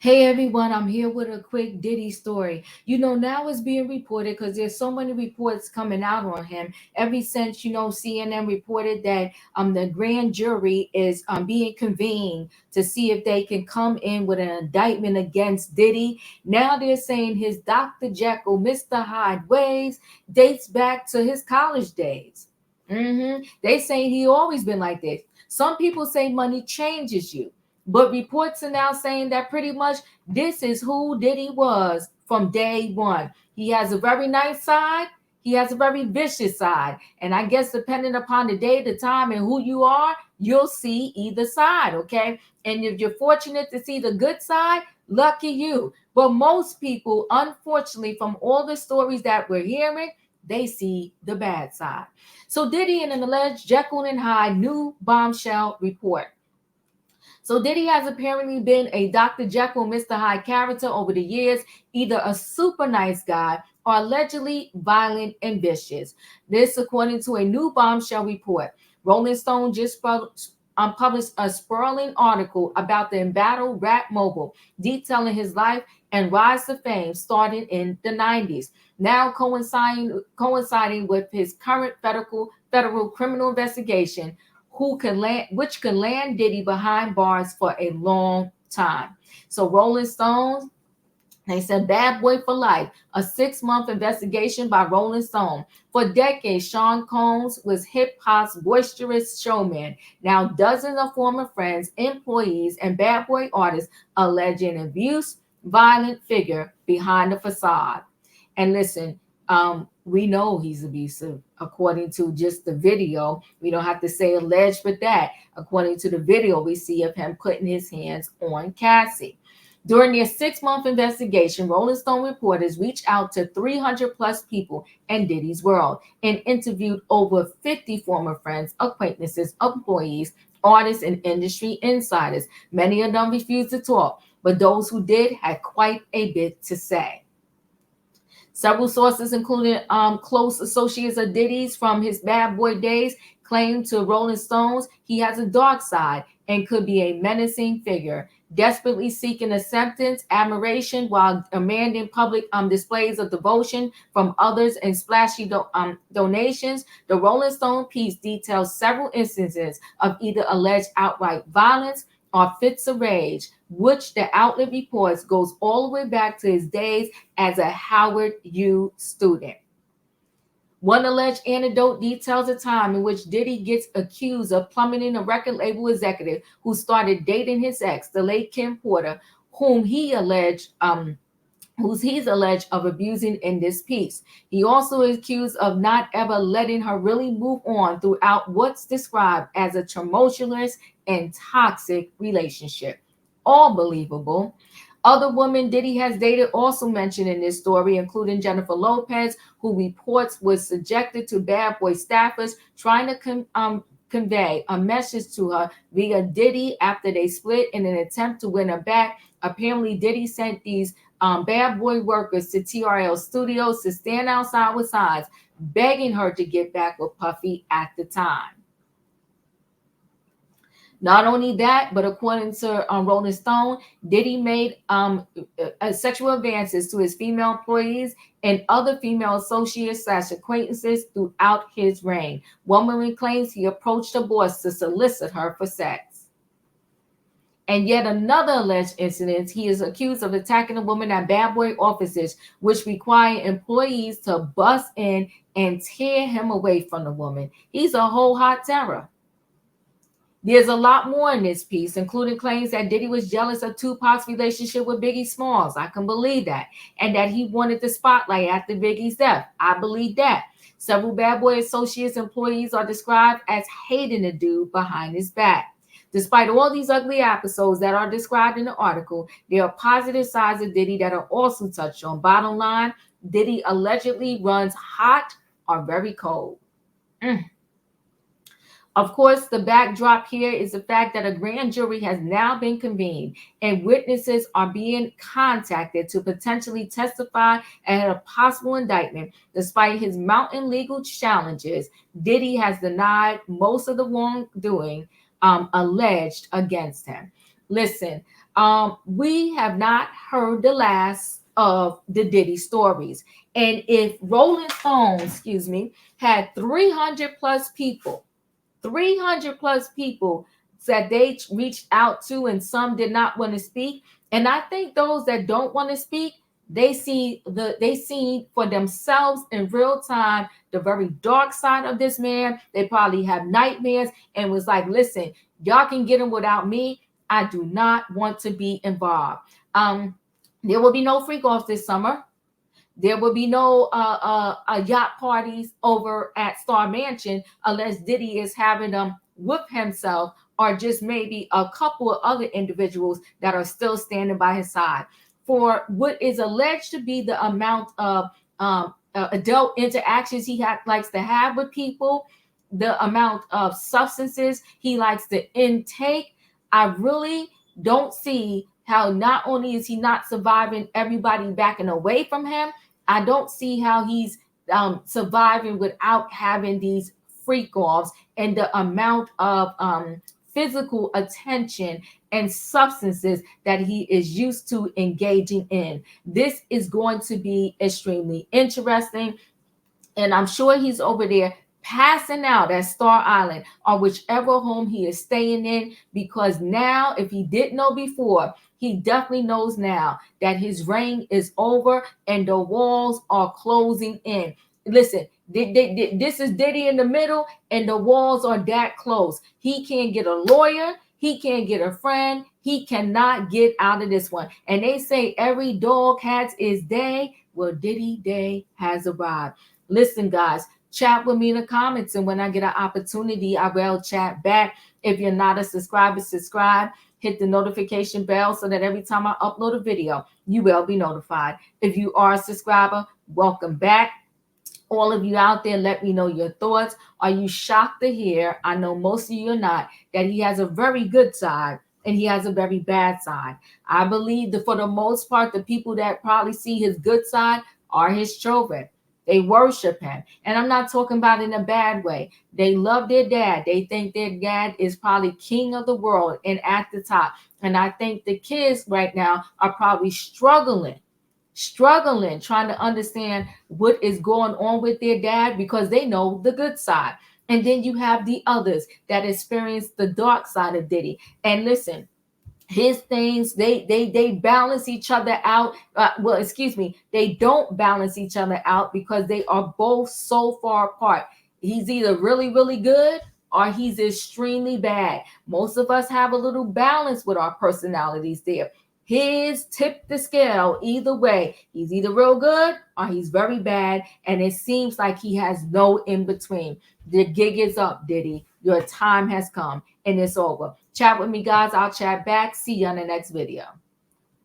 Hey everyone, I'm here with a quick Diddy story. Now it's being reported because there's so many reports coming out on him. Ever since CNN reported that the grand jury is being convened to see if they can come in with an indictment against Diddy. Now they're saying his Dr. Jekyll, Mr. Hyde ways dates back to his college days. They say he always been like this. Some people say money changes you. But reports are now saying that pretty much this is who Diddy was from day one. He has a very nice side. He has a very vicious side. And I guess depending upon the day, the time, and who you are, you'll see either side, okay? And if you're fortunate to see the good side, lucky you. But most people, unfortunately, from all the stories that we're hearing, they see the bad side. So Diddy and an alleged Jekyll and Hyde new bombshell report. So Diddy has apparently been a Dr. Jekyll, Mr. Hyde character over the years, either a super nice guy or allegedly violent and vicious. This, according to a new bombshell report. Rolling Stone just published a sprawling article about the embattled rap mogul, detailing his life and rise to fame starting in the 90s, now coinciding with his current federal criminal investigation which could land Diddy behind bars for a long time. So Rolling Stones, they said Bad Boy for Life, a 6-month investigation by Rolling Stone. For decades, Sean Combs was hip hop's boisterous showman. Now, dozens of former friends, employees, and bad boy artists alleging abuse, violent figure behind the facade. And listen, we know he's abusive according to just the video. We don't have to say alleged with that. According to the video, we see of him putting his hands on Cassie. During their 6-month investigation, Rolling Stone reporters reached out to 300 plus people in Diddy's world and interviewed over 50 former friends, acquaintances, employees, artists, and industry insiders. Many of them refused to talk, but those who did had quite a bit to say. Several sources, including close associates of Diddy's from his bad boy days, claim to Rolling Stones he has a dark side and could be a menacing figure, desperately seeking acceptance, admiration, while demanding public displays of devotion from others and splashy donations. The Rolling Stone piece details several instances of either alleged outright violence or fits of rage, which the outlet reports goes all the way back to his days as a Howard U student. One alleged anecdote details a time in which Diddy gets accused of plummeting a record label executive who started dating his ex, the late Kim Porter, whom he's alleged of abusing in this piece. He also is accused of not ever letting her really move on throughout what's described as a tumultuous and toxic relationship. All believable. Other women Diddy has dated also mentioned in this story, including Jennifer Lopez, who reports was subjected to bad boy staffers trying to convey a message to her via Diddy after they split in an attempt to win her back. Apparently, Diddy sent these bad boy workers to TRL Studios to stand outside with signs begging her to get back with Puffy at the time. Not only that, but according to Rolling Stone, Diddy made sexual advances to his female employees and other female associates / acquaintances throughout his reign. One woman claims he approached the boss to solicit her for sex. And yet another alleged incident, he is accused of attacking a woman at bad boy offices, which require employees to bust in and tear him away from the woman. He's a whole hot terror. There's a lot more in this piece, including claims that Diddy was jealous of Tupac's relationship with Biggie Smalls. I can believe that. And that he wanted the spotlight after Biggie's death. I believe that. Several bad boy associates employees are described as hating the dude behind his back. Despite all these ugly episodes that are described in the article, there are positive sides of Diddy that are also touched on. Bottom line, Diddy allegedly runs hot or very cold. Of course, the backdrop here is the fact that a grand jury has now been convened and witnesses are being contacted to potentially testify at a possible indictment. Despite his mounting legal challenges, Diddy has denied most of the wrongdoing alleged against him. Listen, We have not heard the last of the Diddy stories. And if Rolling Stone, excuse me, had 300 plus people, 300 plus people that they reached out to, and some did not want to speak. And I think those that don't want to speak, they see for themselves in real time the very dark side of this man. They probably have nightmares and was like, listen, y'all can get him without me. I do not want to be involved. There will be no freak offs this summer. There will be no yacht parties over at Star Mansion unless Diddy is having them with himself, or just maybe a couple of other individuals that are still standing by his side. For what is alleged to be the amount of adult interactions he likes to have with people, the amount of substances he likes to intake, I really don't see how not only is he not surviving everybody backing away from him, I don't see how he's surviving without having these freak offs and the amount of physical attention and substances that he is used to engaging in. This is going to be extremely interesting. And I'm sure he's over there passing out at Star Island or whichever home he is staying in, because now, if he didn't know before, he definitely knows now that his reign is over and the walls are closing in. Listen, this is Diddy in the middle and the walls are that close. He can't get a lawyer. He can't get a friend. He cannot get out of this one. And they say every dog has its day. Well, Diddy day has arrived. Listen, guys, chat with me in the comments, and when I get an opportunity, I will chat back. If you're not a subscriber, subscribe. Hit the notification bell so that every time I upload a video, you will be notified. If you are a subscriber, welcome back. All of you out there, let me know your thoughts. Are you shocked to hear, I know most of you are not, that he has a very good side and he has a very bad side? I believe that for the most part, the people that probably see his good side are his children. They worship him. And I'm not talking about in a bad way. They love their dad. They think their dad is probably king of the world and at the top. And I think the kids right now are probably struggling, trying to understand what is going on with their dad because they know the good side. And then you have the others that experience the dark side of Diddy. And listen, his things, they balance each other out. Well, excuse me, they don't balance each other out because they are both so far apart. He's either really really good or he's extremely bad. Most of us have a little balance with our personalities there. His tip the scale either way. He's either real good or he's very bad, and it seems like he has no in between. The gig is up, Diddy. Your time has come and it's over. Chat with me, guys. I'll chat back. See you on the next video.